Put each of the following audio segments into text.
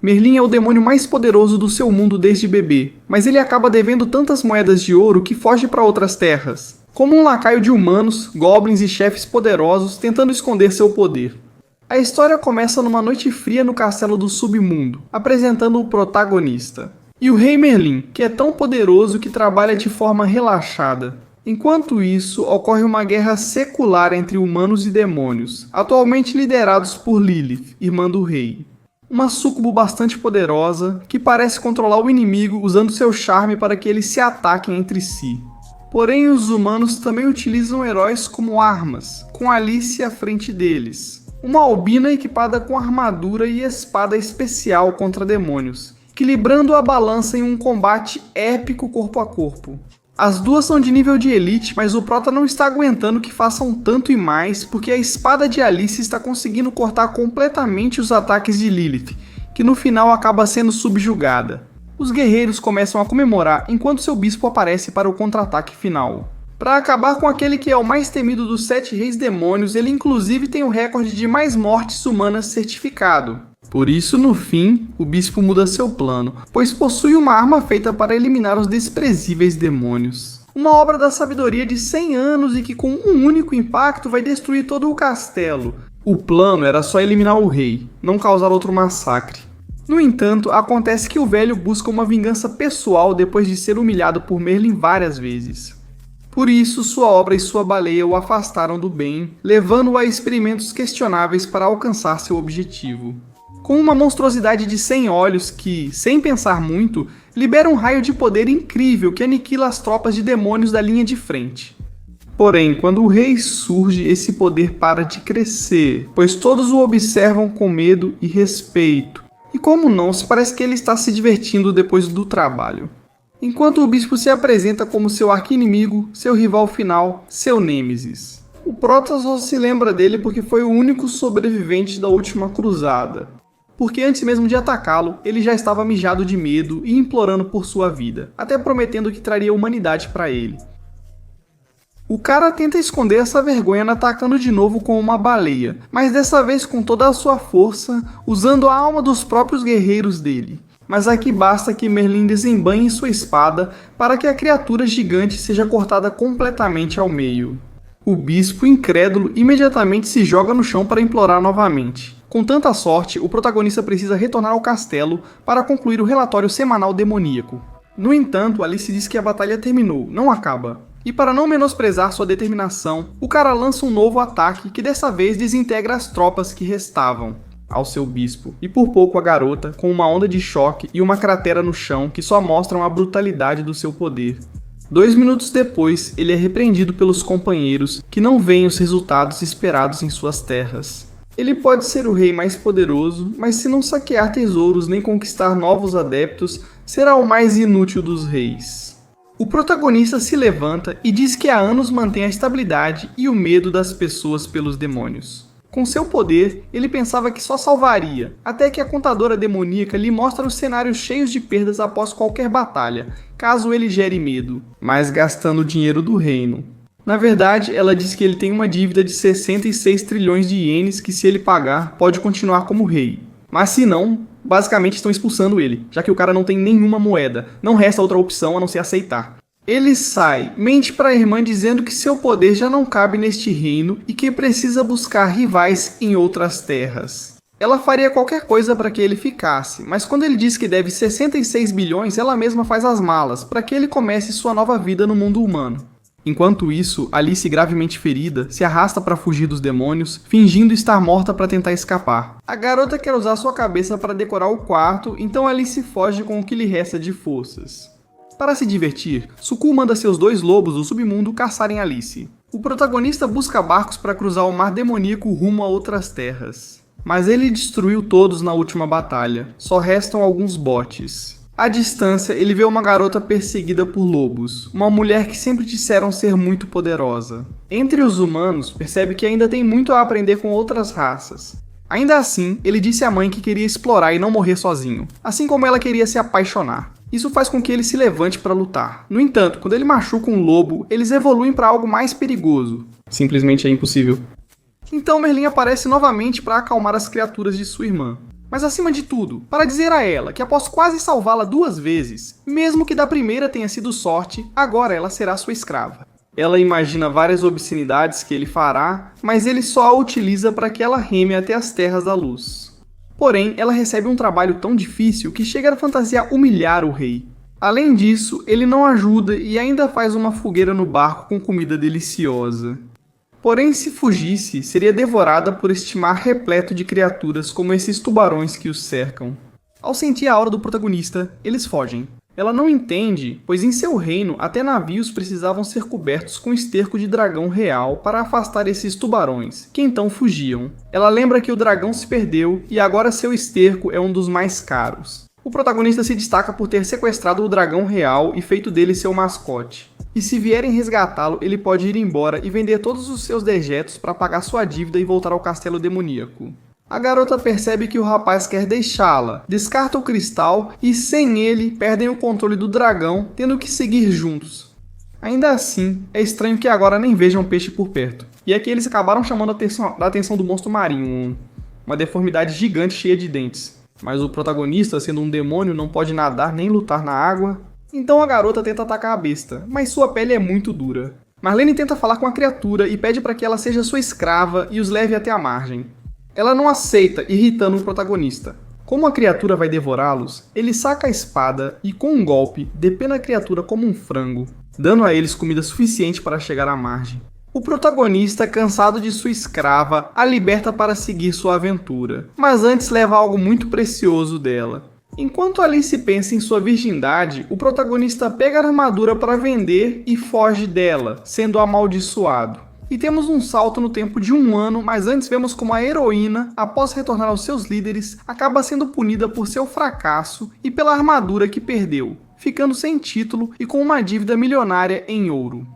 Merlin é o demônio mais poderoso do seu mundo desde bebê, mas ele acaba devendo tantas moedas de ouro que foge para outras terras, como um lacaio de humanos, goblins e chefes poderosos tentando esconder seu poder. A história começa numa noite fria no castelo do submundo, apresentando o protagonista. E o Rei Merlin, que é tão poderoso que trabalha de forma relaxada. Enquanto isso, ocorre uma guerra secular entre humanos e demônios, atualmente liderados por Lilith, irmã do rei. Uma súcubo bastante poderosa, que parece controlar o inimigo usando seu charme para que eles se ataquem entre si. Porém, os humanos também utilizam heróis como armas, com Alice à frente deles. Uma albina equipada com armadura e espada especial contra demônios, equilibrando a balança em um combate épico corpo a corpo. As duas são de nível de elite, mas o prota não está aguentando que façam tanto e mais, porque a espada de Alice está conseguindo cortar completamente os ataques de Lilith, que no final acaba sendo subjugada. Os guerreiros começam a comemorar enquanto seu bispo aparece para o contra-ataque final. Para acabar com aquele que é o mais temido dos 7 reis demônios, ele inclusive tem o recorde de mais mortes humanas certificado. Por isso, no fim, o bispo muda seu plano, pois possui uma arma feita para eliminar os desprezíveis demônios. Uma obra da sabedoria de 100 anos e que com um único impacto vai destruir todo o castelo. O plano era só eliminar o rei, não causar outro massacre. No entanto, acontece que o velho busca uma vingança pessoal depois de ser humilhado por Merlin várias vezes. Por isso, sua obra e sua baleia o afastaram do bem, levando-o a experimentos questionáveis para alcançar seu objetivo. Com uma monstruosidade de 100 olhos que, sem pensar muito, libera um raio de poder incrível que aniquila as tropas de demônios da linha de frente. Porém, quando o rei surge, esse poder para de crescer, pois todos o observam com medo e respeito. E como não, se parece que ele está se divertindo depois do trabalho. Enquanto o bispo se apresenta como seu arqui-inimigo, seu rival final, seu nêmesis. O prota só se lembra dele porque foi o único sobrevivente da última cruzada. Porque antes mesmo de atacá-lo, ele já estava mijado de medo e implorando por sua vida, até prometendo que traria humanidade para ele. O cara tenta esconder essa vergonha atacando de novo com uma baleia, mas dessa vez com toda a sua força, usando a alma dos próprios guerreiros dele. Mas aqui basta que Merlin desembanhe sua espada para que a criatura gigante seja cortada completamente ao meio. O bispo, incrédulo, imediatamente se joga no chão para implorar novamente. Com tanta sorte, o protagonista precisa retornar ao castelo para concluir o relatório semanal demoníaco. No entanto, Alice diz que a batalha terminou, não acaba. E para não menosprezar sua determinação, o cara lança um novo ataque que dessa vez desintegra as tropas que restavam ao seu bispo, e por pouco a garota, com uma onda de choque e uma cratera no chão que só mostram a brutalidade do seu poder. 2 minutos depois, ele é repreendido pelos companheiros que não veem os resultados esperados em suas terras. Ele pode ser o rei mais poderoso, mas se não saquear tesouros nem conquistar novos adeptos, será o mais inútil dos reis. O protagonista se levanta e diz que há anos mantém a estabilidade e o medo das pessoas pelos demônios. Com seu poder, ele pensava que só salvaria, até que a contadora demoníaca lhe mostra os cenários cheios de perdas após qualquer batalha, caso ele gere medo, mas gastando o dinheiro do reino. Na verdade, ela diz que ele tem uma dívida de 66 trilhões de ienes que, se ele pagar, pode continuar como rei. Mas se não, basicamente estão expulsando ele, já que o cara não tem nenhuma moeda, não resta outra opção a não ser aceitar. Ele sai, mente para a irmã dizendo que seu poder já não cabe neste reino e que precisa buscar rivais em outras terras. Ela faria qualquer coisa para que ele ficasse, mas quando ele diz que deve 66 bilhões, ela mesma faz as malas para que ele comece sua nova vida no mundo humano. Enquanto isso, Alice, gravemente ferida, se arrasta para fugir dos demônios, fingindo estar morta para tentar escapar. A garota quer usar sua cabeça para decorar o quarto, então Alice foge com o que lhe resta de forças. Para se divertir, Sucul manda seus 2 lobos do submundo caçarem Alice. O protagonista busca barcos para cruzar o mar demoníaco rumo a outras terras. Mas ele destruiu todos na última batalha, só restam alguns botes. À distância, ele vê uma garota perseguida por lobos, uma mulher que sempre disseram ser muito poderosa. Entre os humanos, percebe que ainda tem muito a aprender com outras raças. Ainda assim, ele disse à mãe que queria explorar e não morrer sozinho, assim como ela queria se apaixonar. Isso faz com que ele se levante para lutar. No entanto, quando ele machuca um lobo, eles evoluem para algo mais perigoso. Simplesmente é impossível. Então Merlin aparece novamente para acalmar as criaturas de sua irmã. Mas acima de tudo, para dizer a ela que após quase salvá-la 2 vezes, mesmo que da primeira tenha sido sorte, agora ela será sua escrava. Ela imagina várias obscenidades que ele fará, mas ele só a utiliza para que ela reme até as terras da luz. Porém, ela recebe um trabalho tão difícil que chega a fantasiar humilhar o rei. Além disso, ele não ajuda e ainda faz uma fogueira no barco com comida deliciosa. Porém, se fugisse, seria devorada por este mar repleto de criaturas como esses tubarões que os cercam. Ao sentir a aura do protagonista, eles fogem. Ela não entende, pois em seu reino até navios precisavam ser cobertos com esterco de dragão real para afastar esses tubarões, que então fugiam. Ela lembra que o dragão se perdeu e agora seu esterco é um dos mais caros. O protagonista se destaca por ter sequestrado o dragão real e feito dele seu mascote. E se vierem resgatá-lo, ele pode ir embora e vender todos os seus dejetos para pagar sua dívida e voltar ao castelo demoníaco. A garota percebe que o rapaz quer deixá-la, descarta o cristal e, sem ele, perdem o controle do dragão, tendo que seguir juntos. Ainda assim, é estranho que agora nem vejam peixe por perto. E aqui eles acabaram chamando a atenção do monstro marinho, uma deformidade gigante cheia de dentes. Mas o protagonista, sendo um demônio, não pode nadar nem lutar na água. Então a garota tenta atacar a besta, mas sua pele é muito dura. Marlene tenta falar com a criatura e pede para que ela seja sua escrava e os leve até a margem. Ela não aceita, irritando o protagonista. Como a criatura vai devorá-los, ele saca a espada e, com um golpe, depena a criatura como um frango, dando a eles comida suficiente para chegar à margem. O protagonista, cansado de sua escrava, a liberta para seguir sua aventura, mas antes leva algo muito precioso dela. Enquanto Alice pensa em sua virgindade, o protagonista pega a armadura para vender e foge dela, sendo amaldiçoado. E temos um salto no tempo de 1 ano, mas antes vemos como a heroína, após retornar aos seus líderes, acaba sendo punida por seu fracasso e pela armadura que perdeu, ficando sem título e com uma dívida milionária em ouro.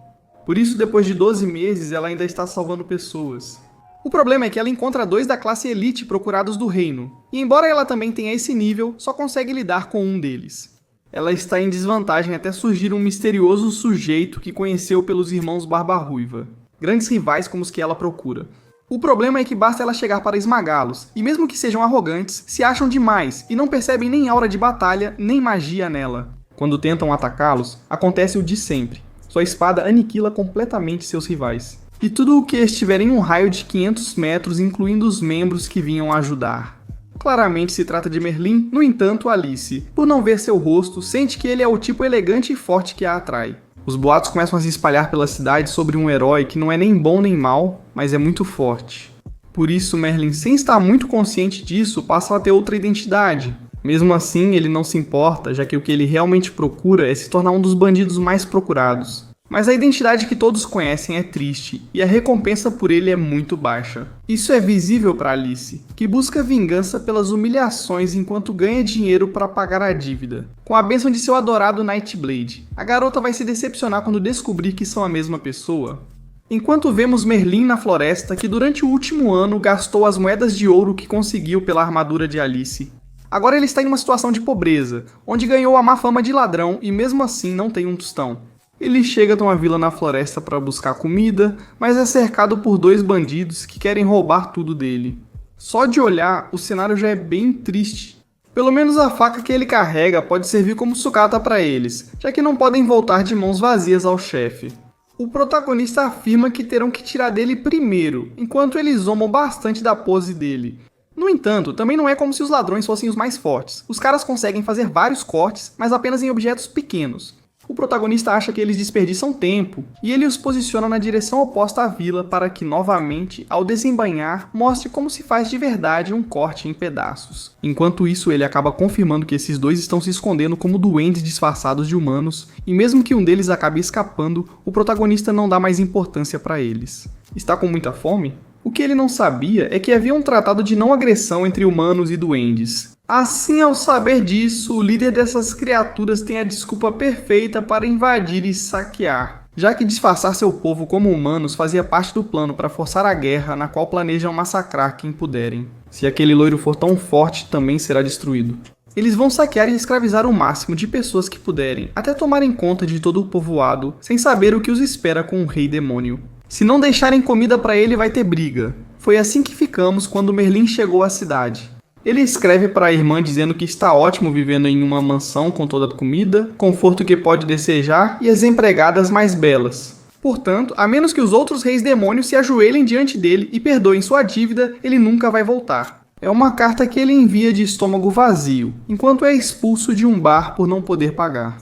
Por isso, depois de 12 meses, ela ainda está salvando pessoas. O problema é que ela encontra 2 da classe elite procurados do reino, e embora ela também tenha esse nível, só consegue lidar com um deles. Ela está em desvantagem até surgir um misterioso sujeito que conheceu pelos irmãos Barba-Ruiva, grandes rivais como os que ela procura. O problema é que basta ela chegar para esmagá-los, e mesmo que sejam arrogantes, se acham demais e não percebem nem aura de batalha, nem magia nela. Quando tentam atacá-los, acontece o de sempre. Sua espada aniquila completamente seus rivais. E tudo o que estiver em um raio de 500 metros, incluindo os membros que vinham ajudar. Claramente se trata de Merlin, no entanto Alice, por não ver seu rosto, sente que ele é o tipo elegante e forte que a atrai. Os boatos começam a se espalhar pela cidade sobre um herói que não é nem bom nem mal, mas é muito forte. Por isso, Merlin, sem estar muito consciente disso, passa a ter outra identidade. Mesmo assim, ele não se importa, já que o que ele realmente procura é se tornar um dos bandidos mais procurados. Mas a identidade que todos conhecem é triste, e a recompensa por ele é muito baixa. Isso é visível para Alice, que busca vingança pelas humilhações enquanto ganha dinheiro para pagar a dívida. Com a bênção de seu adorado Nightblade, a garota vai se decepcionar quando descobrir que são a mesma pessoa. Enquanto vemos Merlin na floresta, que durante o último ano gastou as moedas de ouro que conseguiu pela armadura de Alice. Agora ele está em uma situação de pobreza, onde ganhou a má fama de ladrão e mesmo assim não tem um tostão. Ele chega a uma vila na floresta para buscar comida, mas é cercado por 2 bandidos que querem roubar tudo dele. Só de olhar, o cenário já é bem triste. Pelo menos a faca que ele carrega pode servir como sucata para eles, já que não podem voltar de mãos vazias ao chefe. O protagonista afirma que terão que tirar dele primeiro, enquanto eles zombam bastante da pose dele. No entanto, também não é como se os ladrões fossem os mais fortes. Os caras conseguem fazer vários cortes, mas apenas em objetos pequenos. O protagonista acha que eles desperdiçam tempo, e ele os posiciona na direção oposta à vila para que, novamente, ao desembainhar, mostre como se faz de verdade um corte em pedaços. Enquanto isso, ele acaba confirmando que esses 2 estão se escondendo como duendes disfarçados de humanos, e mesmo que um deles acabe escapando, o protagonista não dá mais importância para eles. Está com muita fome? O que ele não sabia é que havia um tratado de não agressão entre humanos e duendes. Assim, ao saber disso, o líder dessas criaturas tem a desculpa perfeita para invadir e saquear, já que disfarçar seu povo como humanos fazia parte do plano para forçar a guerra na qual planejam massacrar quem puderem. Se aquele loiro for tão forte, também será destruído. Eles vão saquear e escravizar o máximo de pessoas que puderem, até tomarem conta de todo o povoado, sem saber o que os espera com o rei demônio. Se não deixarem comida para ele, vai ter briga. Foi assim que ficamos quando Merlin chegou à cidade. Ele escreve para a irmã dizendo que está ótimo vivendo em uma mansão com toda a comida, conforto que pode desejar e as empregadas mais belas. Portanto, a menos que os outros reis demônios se ajoelhem diante dele e perdoem sua dívida, ele nunca vai voltar. É uma carta que ele envia de estômago vazio, enquanto é expulso de um bar por não poder pagar.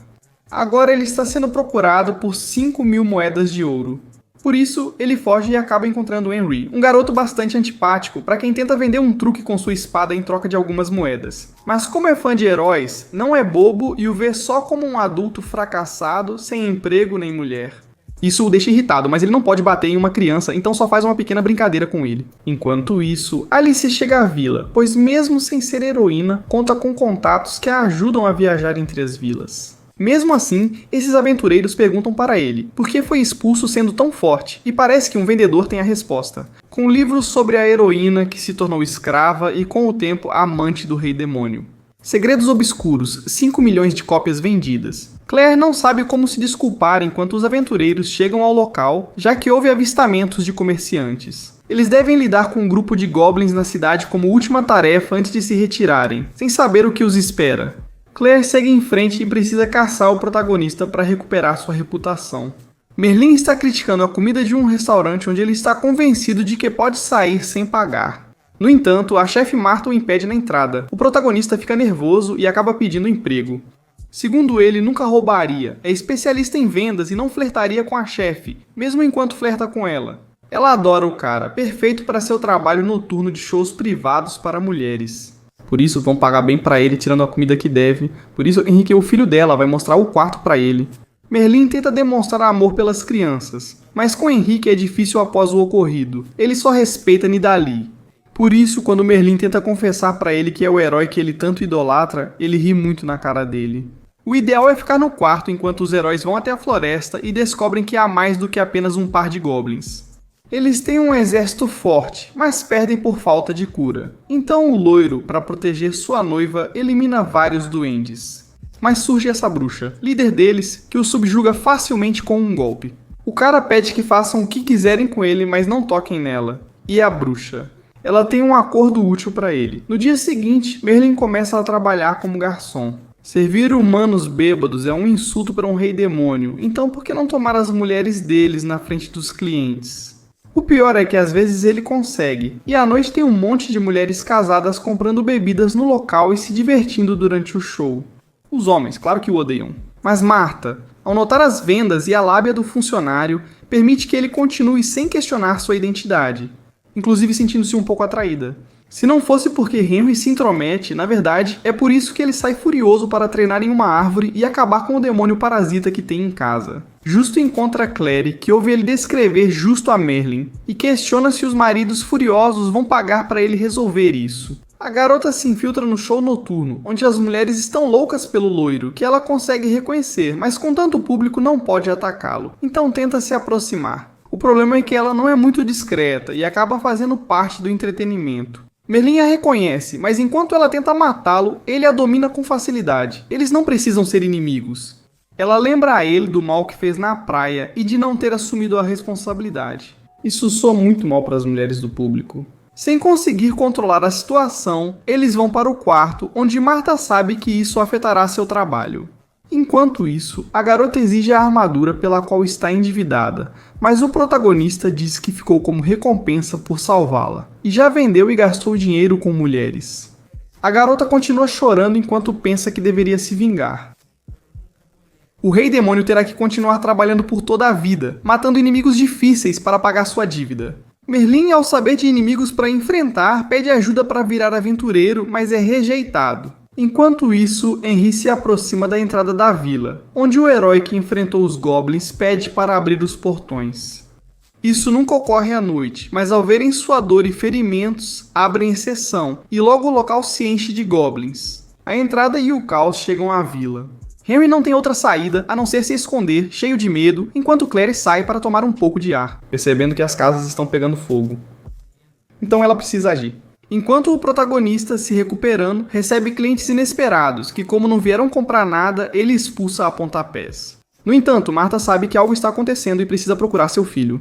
Agora ele está sendo procurado por 5.000 moedas de ouro. Por isso, ele foge e acaba encontrando Henry, um garoto bastante antipático para quem tenta vender um truque com sua espada em troca de algumas moedas. Mas como é fã de heróis, não é bobo e o vê só como um adulto fracassado, sem emprego nem mulher. Isso o deixa irritado, mas ele não pode bater em uma criança, então só faz uma pequena brincadeira com ele. Enquanto isso, Alice chega à vila, pois mesmo sem ser heroína, conta com contatos que a ajudam a viajar entre as vilas. Mesmo assim, esses aventureiros perguntam para ele por que foi expulso sendo tão forte, e parece que um vendedor tem a resposta. Com livros sobre a heroína que se tornou escrava e com o tempo amante do rei demônio. Segredos obscuros, 5 milhões de cópias vendidas. Claire não sabe como se desculpar enquanto os aventureiros chegam ao local, já que houve avistamentos de comerciantes. Eles devem lidar com um grupo de goblins na cidade como última tarefa antes de se retirarem, sem saber o que os espera. Claire segue em frente e precisa caçar o protagonista para recuperar sua reputação. Merlin está criticando a comida de um restaurante onde ele está convencido de que pode sair sem pagar. No entanto, a chefe Marta o impede na entrada. O protagonista fica nervoso e acaba pedindo emprego. Segundo ele, nunca roubaria, é especialista em vendas e não flertaria com a chefe, mesmo enquanto flerta com ela. Ela adora o cara, perfeito para seu trabalho noturno de shows privados para mulheres. Por isso vão pagar bem pra ele tirando a comida que deve, por isso Henrique, o filho dela, vai mostrar o quarto pra ele. Merlin tenta demonstrar amor pelas crianças, mas com Henrique é difícil após o ocorrido, ele só respeita Nidalee. Por isso, quando Merlin tenta confessar pra ele que é o herói que ele tanto idolatra, ele ri muito na cara dele. O ideal é ficar no quarto enquanto os heróis vão até a floresta e descobrem que há mais do que apenas um par de goblins. Eles têm um exército forte, mas perdem por falta de cura. Então o loiro, para proteger sua noiva, elimina vários duendes. Mas surge essa bruxa, líder deles, que o subjuga facilmente com um golpe. O cara pede que façam o que quiserem com ele, mas não toquem nela. E a bruxa? Ela tem um acordo útil para ele. No dia seguinte, Merlin começa a trabalhar como garçom. Servir humanos bêbados é um insulto para um rei demônio, então por que não tomar as mulheres deles na frente dos clientes? O pior é que às vezes ele consegue, e à noite tem um monte de mulheres casadas comprando bebidas no local e se divertindo durante o show. Os homens, claro que o odeiam. Mas Marta, ao notar as vendas e a lábia do funcionário, permite que ele continue sem questionar sua identidade, inclusive sentindo-se um pouco atraída. Se não fosse porque Henry se intromete, na verdade, é por isso que ele sai furioso para treinar em uma árvore e acabar com o demônio parasita que tem em casa. Justo encontra Claire, que ouve ele descrever Justo a Merlin, e questiona se os maridos furiosos vão pagar para ele resolver isso. A garota se infiltra no show noturno, onde as mulheres estão loucas pelo loiro, que ela consegue reconhecer, mas com tanto público não pode atacá-lo, então tenta se aproximar. O problema é que ela não é muito discreta e acaba fazendo parte do entretenimento. Merlin a reconhece, mas enquanto ela tenta matá-lo, ele a domina com facilidade. Eles não precisam ser inimigos. Ela lembra a ele do mal que fez na praia e de não ter assumido a responsabilidade. Isso soa muito mal para as mulheres do público. Sem conseguir controlar a situação, eles vão para o quarto, onde Marta sabe que isso afetará seu trabalho. Enquanto isso, a garota exige a armadura pela qual está endividada, mas o protagonista diz que ficou como recompensa por salvá-la, e já vendeu e gastou dinheiro com mulheres. A garota continua chorando enquanto pensa que deveria se vingar. O rei demônio terá que continuar trabalhando por toda a vida, matando inimigos difíceis para pagar sua dívida. Merlin, ao saber de inimigos para enfrentar, pede ajuda para virar aventureiro, mas é rejeitado. Enquanto isso, Henry se aproxima da entrada da vila, onde o herói que enfrentou os goblins pede para abrir os portões. Isso nunca ocorre à noite, mas ao verem sua dor e ferimentos, abrem exceção, e logo o local se enche de goblins. A entrada e o caos chegam à vila. Henry não tem outra saída a não ser se esconder, cheio de medo, enquanto Claire sai para tomar um pouco de ar, percebendo que as casas estão pegando fogo. Então ela precisa agir. Enquanto o protagonista, se recuperando, recebe clientes inesperados, que como não vieram comprar nada, ele expulsa a pontapés. No entanto, Marta sabe que algo está acontecendo e precisa procurar seu filho,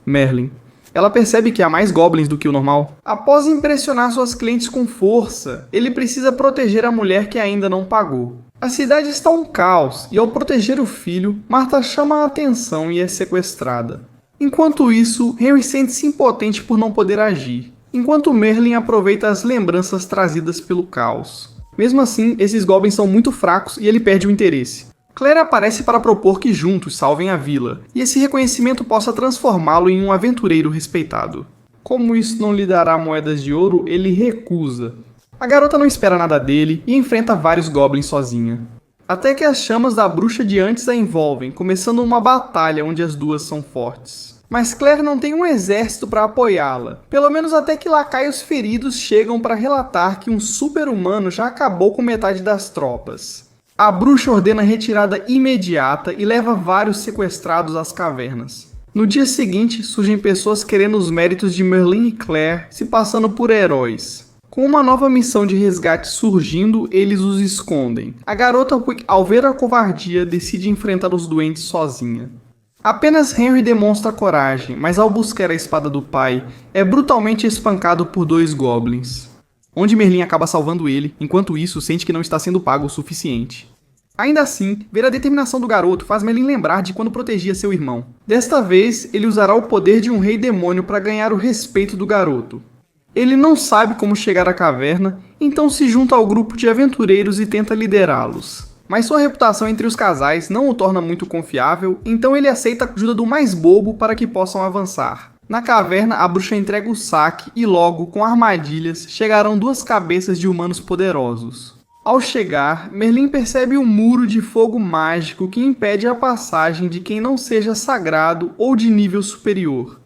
Merlin. Ela percebe que há mais goblins do que o normal. Após impressionar suas clientes com força, ele precisa proteger a mulher que ainda não pagou. A cidade está um caos e ao proteger o filho, Martha chama a atenção e é sequestrada. Enquanto isso, Henry sente-se impotente por não poder agir, enquanto Merlin aproveita as lembranças trazidas pelo caos. Mesmo assim, esses goblins são muito fracos e ele perde o interesse. Claire aparece para propor que juntos salvem a vila, e esse reconhecimento possa transformá-lo em um aventureiro respeitado. Como isso não lhe dará moedas de ouro, ele recusa. A garota não espera nada dele e enfrenta vários goblins sozinha. Até que as chamas da bruxa de antes a envolvem, começando uma batalha onde as duas são fortes. Mas Claire não tem um exército para apoiá-la, pelo menos até que lacaios feridos chegam para relatar que um super-humano já acabou com metade das tropas. A bruxa ordena retirada imediata e leva vários sequestrados às cavernas. No dia seguinte, surgem pessoas querendo os méritos de Merlin e Claire, se passando por heróis. Com uma nova missão de resgate surgindo, eles os escondem. A garota, ao ver a covardia, decide enfrentar os doentes sozinha. Apenas Henry demonstra coragem, mas ao buscar a espada do pai, é brutalmente espancado por 2 goblins. Onde Merlin acaba salvando ele, enquanto isso sente que não está sendo pago o suficiente. Ainda assim, ver a determinação do garoto faz Merlin lembrar de quando protegia seu irmão. Desta vez, ele usará o poder de um rei demônio para ganhar o respeito do garoto. Ele não sabe como chegar à caverna, então se junta ao grupo de aventureiros e tenta liderá-los. Mas sua reputação entre os casais não o torna muito confiável, então ele aceita a ajuda do mais bobo para que possam avançar. Na caverna, a bruxa entrega o saque e logo, com armadilhas, chegarão 2 cabeças de humanos poderosos. Ao chegar, Merlin percebe um muro de fogo mágico que impede a passagem de quem não seja sagrado ou de nível superior.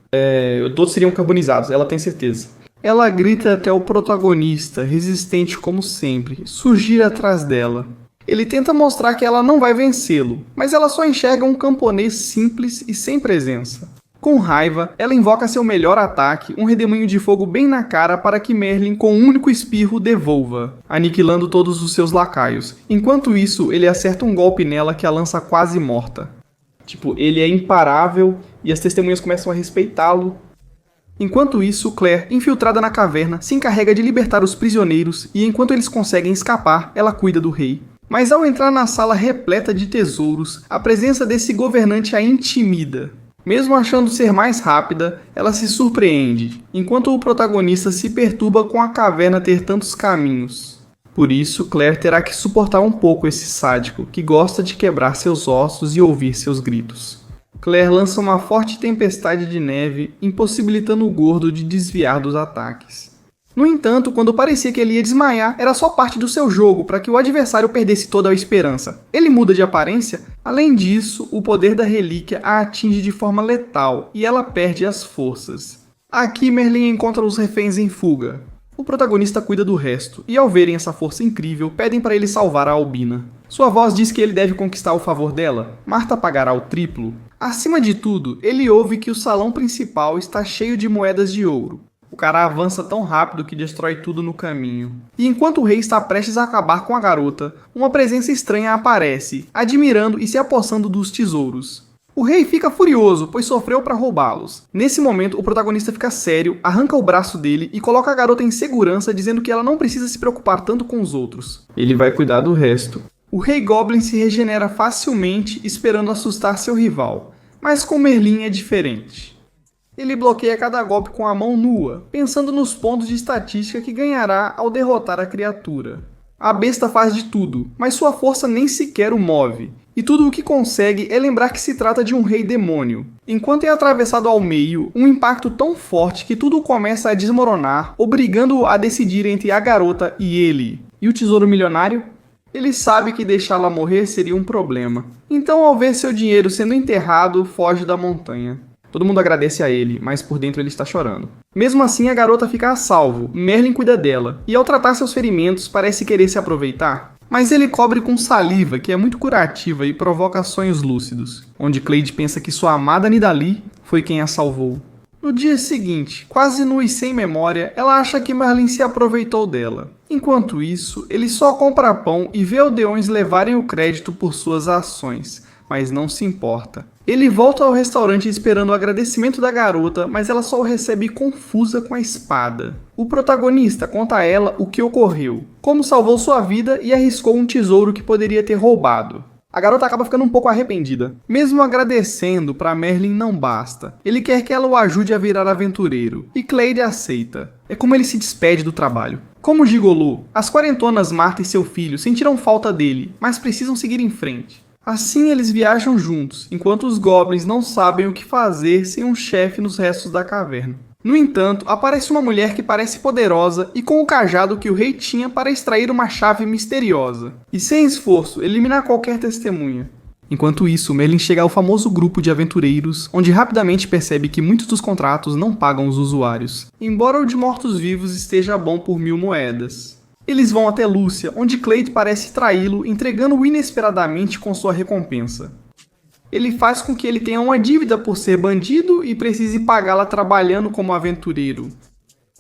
Todos seriam carbonizados, ela tem certeza. Ela grita até o protagonista, resistente como sempre, surgir atrás dela. Ele tenta mostrar que ela não vai vencê-lo, mas ela só enxerga um camponês simples e sem presença. Com raiva, ela invoca seu melhor ataque, um redemoinho de fogo bem na cara para que Merlin, com um único espirro, devolva, aniquilando todos os seus lacaios. Enquanto isso, ele acerta um golpe nela que a lança quase morta. Ele é imparável e as testemunhas começam a respeitá-lo. Enquanto isso, Claire, infiltrada na caverna, se encarrega de libertar os prisioneiros e enquanto eles conseguem escapar, ela cuida do rei. Mas ao entrar na sala repleta de tesouros, a presença desse governante a intimida. Mesmo achando ser mais rápida, ela se surpreende, enquanto o protagonista se perturba com a caverna ter tantos caminhos. Por isso, Claire terá que suportar um pouco esse sádico, que gosta de quebrar seus ossos e ouvir seus gritos. Claire lança uma forte tempestade de neve, impossibilitando o gordo de desviar dos ataques. No entanto, quando parecia que ele ia desmaiar, era só parte do seu jogo para que o adversário perdesse toda a esperança. Ele muda de aparência. Além disso, o poder da relíquia a atinge de forma letal e ela perde as forças. Aqui Merlin encontra os reféns em fuga. O protagonista cuida do resto, e ao verem essa força incrível, pedem para ele salvar a Albina. Sua voz diz que ele deve conquistar o favor dela. Martha pagará o triplo. Acima de tudo, ele ouve que o salão principal está cheio de moedas de ouro. O cara avança tão rápido que destrói tudo no caminho. E enquanto o rei está prestes a acabar com a garota, uma presença estranha aparece, admirando e se apossando dos tesouros. O rei fica furioso, pois sofreu para roubá-los. Nesse momento, o protagonista fica sério, arranca o braço dele e coloca a garota em segurança, dizendo que ela não precisa se preocupar tanto com os outros. Ele vai cuidar do resto. O rei Goblin se regenera facilmente, esperando assustar seu rival. Mas com Merlin é diferente. Ele bloqueia cada golpe com a mão nua, pensando nos pontos de estatística que ganhará ao derrotar a criatura. A besta faz de tudo, mas sua força nem sequer o move, e tudo o que consegue é lembrar que se trata de um rei demônio. Enquanto é atravessado ao meio, um impacto tão forte que tudo começa a desmoronar, obrigando-o a decidir entre a garota e ele. E o tesouro milionário? Ele sabe que deixá-la morrer seria um problema. Então, ao ver seu dinheiro sendo enterrado, foge da montanha. Todo mundo agradece a ele, mas por dentro ele está chorando. Mesmo assim, a garota fica a salvo, Merlin cuida dela, e ao tratar seus ferimentos, parece querer se aproveitar. Mas ele cobre com saliva, que é muito curativa e provoca sonhos lúcidos, onde Claide pensa que sua amada Nidalee foi quem a salvou. No dia seguinte, quase nua e sem memória, ela acha que Merlin se aproveitou dela. Enquanto isso, ele só compra pão e vê aldeões levarem o crédito por suas ações. mas não se importa. Ele volta ao restaurante esperando o agradecimento da garota, mas ela só o recebe confusa com a espada. O protagonista conta a ela o que ocorreu, como salvou sua vida e arriscou um tesouro que poderia ter roubado. A garota acaba ficando um pouco arrependida. Mesmo agradecendo, para Merlin não basta. Ele quer que ela o ajude a virar aventureiro, e Clade aceita. É como ele se despede do trabalho. Como gigolô, as quarentonas Marta e seu filho sentiram falta dele, mas precisam seguir em frente. Assim eles viajam juntos, enquanto os goblins não sabem o que fazer sem um chefe nos restos da caverna. No entanto, aparece uma mulher que parece poderosa e com o cajado que o rei tinha para extrair uma chave misteriosa, e sem esforço eliminar qualquer testemunha. Enquanto isso, Merlin chega ao famoso grupo de aventureiros, onde rapidamente percebe que muitos dos contratos não pagam os usuários, embora o de mortos-vivos esteja bom por 1000 moedas. Eles vão até Lúcia, onde Clade parece traí-lo, entregando-o inesperadamente com sua recompensa. Ele faz com que ele tenha uma dívida por ser bandido e precise pagá-la trabalhando como aventureiro.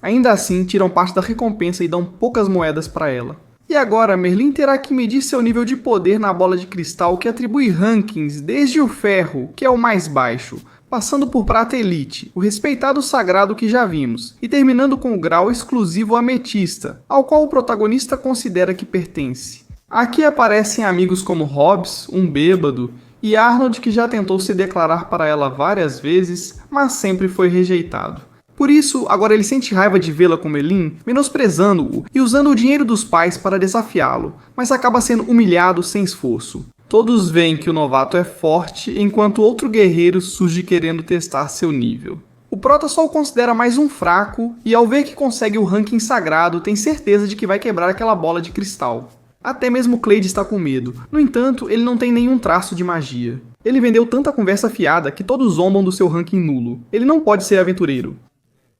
Ainda assim, tiram parte da recompensa e dão poucas moedas para ela. E agora, Merlin terá que medir seu nível de poder na bola de cristal que atribui rankings desde o ferro, que é o mais baixo, passando por prata elite, o respeitado sagrado que já vimos, e terminando com o grau exclusivo ametista, ao qual o protagonista considera que pertence. Aqui aparecem amigos como Hobbs, um bêbado, e Arnold, que já tentou se declarar para ela várias vezes, mas sempre foi rejeitado. Por isso, agora ele sente raiva de vê-la com Merlin, menosprezando-o e usando o dinheiro dos pais para desafiá-lo, mas acaba sendo humilhado sem esforço. Todos veem que o novato é forte, enquanto outro guerreiro surge querendo testar seu nível. O prota só o considera mais um fraco, e ao ver que consegue o ranking sagrado, tem certeza de que vai quebrar aquela bola de cristal. Até mesmo Clade está com medo. No entanto, ele não tem nenhum traço de magia. Ele vendeu tanta conversa fiada que todos zombam do seu ranking nulo. Ele não pode ser aventureiro.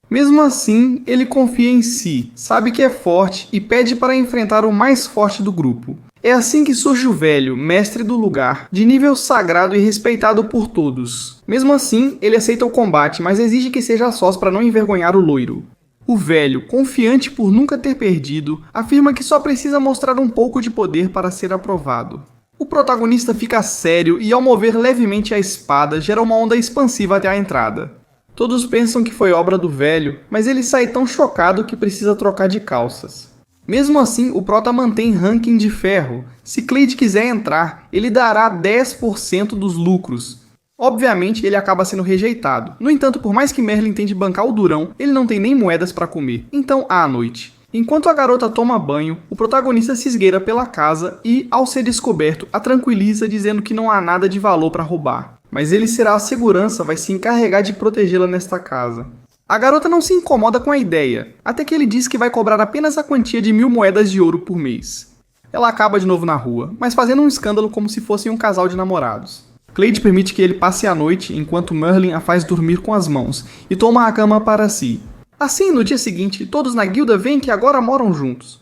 Mesmo assim, ele confia em si, sabe que é forte e pede para enfrentar o mais forte do grupo. É assim que surge o velho, mestre do lugar, de nível sagrado e respeitado por todos. Mesmo assim, ele aceita o combate, mas exige que seja a sós para não envergonhar o loiro. O velho, confiante por nunca ter perdido, afirma que só precisa mostrar um pouco de poder para ser aprovado. O protagonista fica sério e, ao mover levemente a espada, gera uma onda expansiva até a entrada. Todos pensam que foi obra do velho, mas ele sai tão chocado que precisa trocar de calças. Mesmo assim, o prota mantém ranking de ferro. Se Clade quiser entrar, ele dará 10% dos lucros. Obviamente, ele acaba sendo rejeitado. No entanto, por mais que Merlin tente bancar o durão, ele não tem nem moedas para comer. Então, à noite. Enquanto a garota toma banho, o protagonista se esgueira pela casa e, ao ser descoberto, a tranquiliza dizendo que não há nada de valor para roubar. Mas ele será a segurança, vai se encarregar de protegê-la nesta casa. A garota não se incomoda com a ideia, até que ele diz que vai cobrar apenas a quantia de 1000 moedas de ouro por mês. Ela acaba de novo na rua, mas fazendo um escândalo como se fossem um casal de namorados. Clade permite que ele passe a noite enquanto Merlin a faz dormir com as mãos e toma a cama para si. Assim, no dia seguinte, todos na guilda veem que agora moram juntos.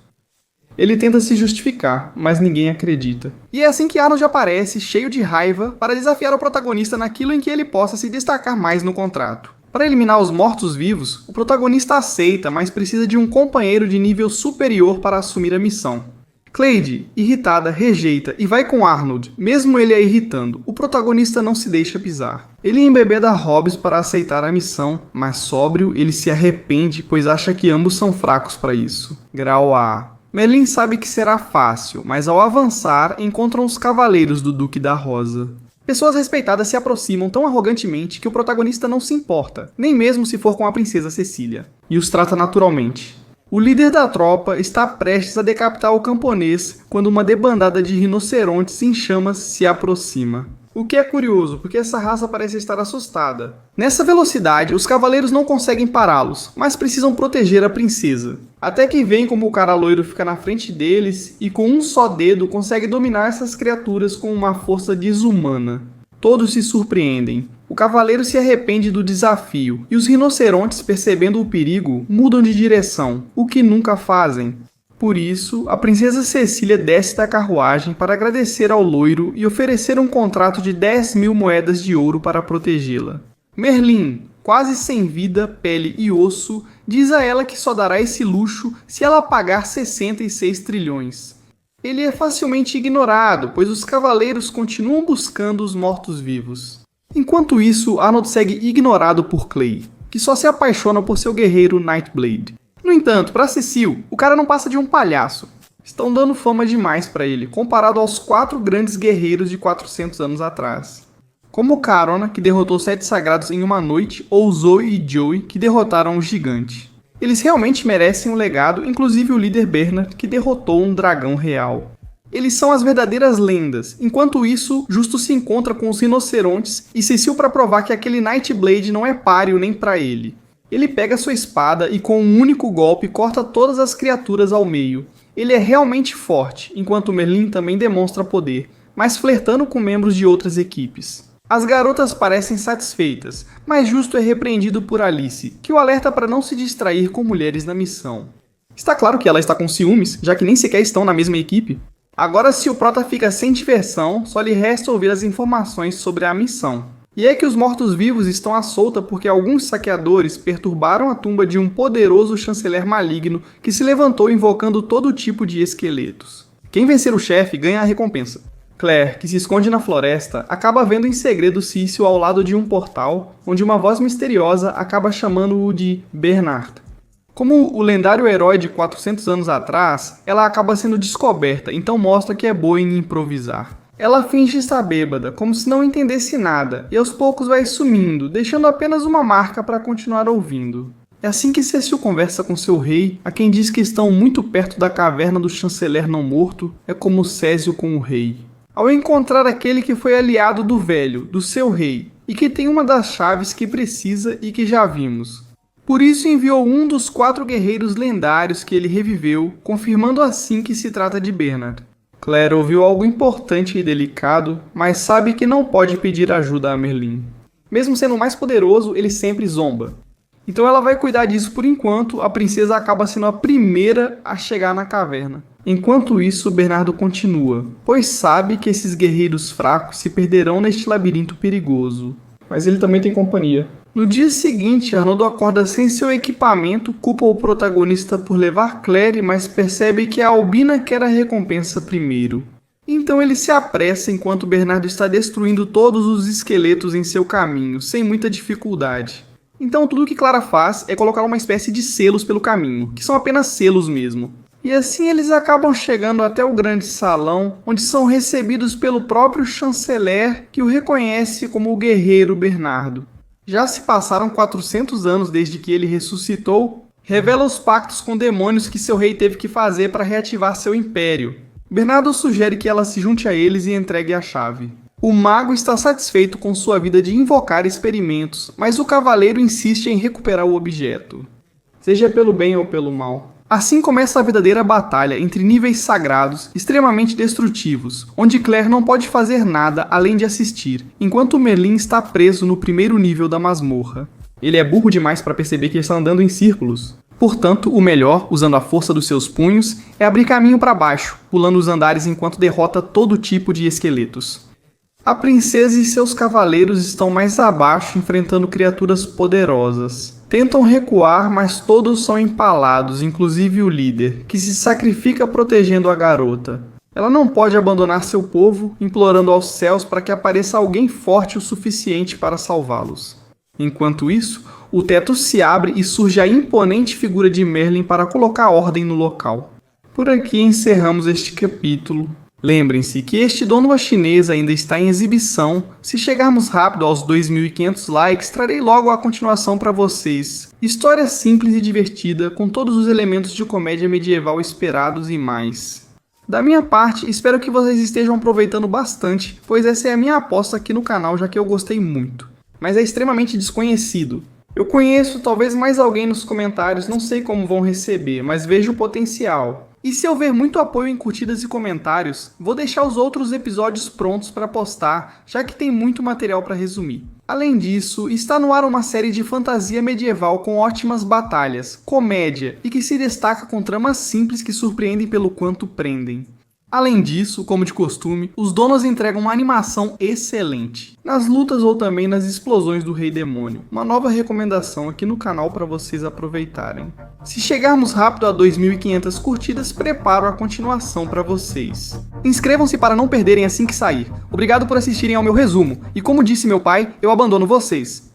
Ele tenta se justificar, mas ninguém acredita. E é assim que Arnold aparece, cheio de raiva, para desafiar o protagonista naquilo em que ele possa se destacar mais no contrato. Para eliminar os mortos-vivos, o protagonista aceita, mas precisa de um companheiro de nível superior para assumir a missão. Clade, irritada, rejeita e vai com Arnold, mesmo ele a irritando. O protagonista não se deixa pisar. Ele embebeda Hobbs para aceitar a missão, mas sóbrio, ele se arrepende, pois acha que ambos são fracos para isso. Grau A. Merlin sabe que será fácil, mas ao avançar, encontram os cavaleiros do Duque da Rosa. Pessoas respeitadas se aproximam tão arrogantemente que o protagonista não se importa, nem mesmo se for com a princesa Cecília, e os trata naturalmente. O líder da tropa está prestes a decapitar o camponês quando uma debandada de rinocerontes em chamas se aproxima. O que é curioso, porque essa raça parece estar assustada. Nessa velocidade, os cavaleiros não conseguem pará-los, mas precisam proteger a princesa. Até que veem como o cara loiro fica na frente deles e com um só dedo consegue dominar essas criaturas com uma força desumana. Todos se surpreendem. O cavaleiro se arrepende do desafio, e os rinocerontes, percebendo o perigo, mudam de direção, o que nunca fazem. Por isso, a princesa Cecília desce da carruagem para agradecer ao loiro e oferecer um contrato de 10.000 moedas de ouro para protegê-la. Merlin, quase sem vida, pele e osso, diz a ela que só dará esse luxo se ela pagar 66 trilhões. Ele é facilmente ignorado, pois os cavaleiros continuam buscando os mortos-vivos. Enquanto isso, Arnold segue ignorado por Clay, que só se apaixona por seu guerreiro Nightblade. No entanto, para Cecile, o cara não passa de um palhaço. Estão dando fama demais para ele, comparado aos 4 grandes guerreiros de 400 anos atrás. Como Carona, que derrotou 7 sagrados em uma noite, ou Zoe e Joey, que derrotaram o gigante. Eles realmente merecem um legado, inclusive o líder Bernard, que derrotou um dragão real. Eles são as verdadeiras lendas, enquanto isso, Justo se encontra com os rinocerontes e Cecile para provar que aquele Nightblade não é páreo nem para ele. Ele pega sua espada e com um único golpe corta todas as criaturas ao meio. Ele é realmente forte, enquanto Merlin também demonstra poder, mas flertando com membros de outras equipes. As garotas parecem satisfeitas, mas Justo é repreendido por Alice, que o alerta para não se distrair com mulheres na missão. Está claro que ela está com ciúmes, já que nem sequer estão na mesma equipe. Agora, se o prota fica sem diversão, só lhe resta ouvir as informações sobre a missão. E é que os mortos-vivos estão à solta porque alguns saqueadores perturbaram a tumba de um poderoso chanceler maligno que se levantou invocando todo tipo de esqueletos. Quem vencer o chefe ganha a recompensa. Claire, que se esconde na floresta, acaba vendo em segredo Cecil ao lado de um portal, onde uma voz misteriosa acaba chamando-o de Bernard. Como o lendário herói de 400 anos atrás, ela acaba sendo descoberta, então mostra que é boa em improvisar. Ela finge estar bêbada, como se não entendesse nada, e aos poucos vai sumindo, deixando apenas uma marca para continuar ouvindo. É assim que Cecil conversa com seu rei, a quem diz que estão muito perto da caverna do chanceler não morto, é como Césio com o rei. Ao encontrar aquele que foi aliado do velho, do seu rei, e que tem uma das chaves que precisa e que já vimos. Por isso enviou um dos 4 guerreiros lendários que ele reviveu, confirmando assim que se trata de Bernard. Claire ouviu algo importante e delicado, mas sabe que não pode pedir ajuda a Merlin. Mesmo sendo o mais poderoso, ele sempre zomba. Então ela vai cuidar disso por enquanto, a princesa acaba sendo a primeira a chegar na caverna. Enquanto isso, Bernardo continua, pois sabe que esses guerreiros fracos se perderão neste labirinto perigoso. Mas ele também tem companhia. No dia seguinte, Arnoldo acorda sem seu equipamento, culpa o protagonista por levar Claire, mas percebe que a Albina quer a recompensa primeiro. Então ele se apressa enquanto Bernardo está destruindo todos os esqueletos em seu caminho, sem muita dificuldade. Então tudo que Clara faz é colocar uma espécie de selos pelo caminho, que são apenas selos mesmo. E assim eles acabam chegando até o grande salão, onde são recebidos pelo próprio chanceler, que o reconhece como o guerreiro Bernardo. Já se passaram 400 anos desde que ele ressuscitou, revela os pactos com demônios que seu rei teve que fazer para reativar seu império. Bernardo sugere que ela se junte a eles e entregue a chave. O mago está satisfeito com sua vida de invocar experimentos, mas o cavaleiro insiste em recuperar o objeto, seja pelo bem ou pelo mal. Assim começa a verdadeira batalha entre níveis sagrados extremamente destrutivos, onde Claire não pode fazer nada além de assistir, enquanto Merlin está preso no primeiro nível da masmorra. Ele é burro demais para perceber que está andando em círculos. Portanto, o melhor, usando a força dos seus punhos, é abrir caminho para baixo, pulando os andares enquanto derrota todo tipo de esqueletos. A princesa e seus cavaleiros estão mais abaixo, enfrentando criaturas poderosas. Tentam recuar, mas todos são empalados, inclusive o líder, que se sacrifica protegendo a garota. Ela não pode abandonar seu povo, implorando aos céus para que apareça alguém forte o suficiente para salvá-los. Enquanto isso, o teto se abre e surge a imponente figura de Merlin para colocar ordem no local. Por aqui encerramos este capítulo. Lembrem-se que este Donua chinês ainda está em exibição. Se chegarmos rápido aos 2.500 likes, trarei logo a continuação para vocês. História simples e divertida, com todos os elementos de comédia medieval esperados e mais. Da minha parte, espero que vocês estejam aproveitando bastante, pois essa é a minha aposta aqui no canal, já que eu gostei muito. Mas é extremamente desconhecido. Eu conheço talvez mais alguém nos comentários, não sei como vão receber, mas vejo o potencial. E se eu ver muito apoio em curtidas e comentários, vou deixar os outros episódios prontos para postar, já que tem muito material para resumir. Além disso, está no ar uma série de fantasia medieval com ótimas batalhas, comédia e que se destaca com tramas simples que surpreendem pelo quanto prendem. Além disso, como de costume, os donos entregam uma animação excelente, nas lutas ou também nas explosões do Rei Demônio. Uma nova recomendação aqui no canal para vocês aproveitarem. Se chegarmos rápido a 2.500 curtidas, preparo a continuação para vocês. Inscrevam-se para não perderem assim que sair. Obrigado por assistirem ao meu resumo, e como disse meu pai, eu abandono vocês.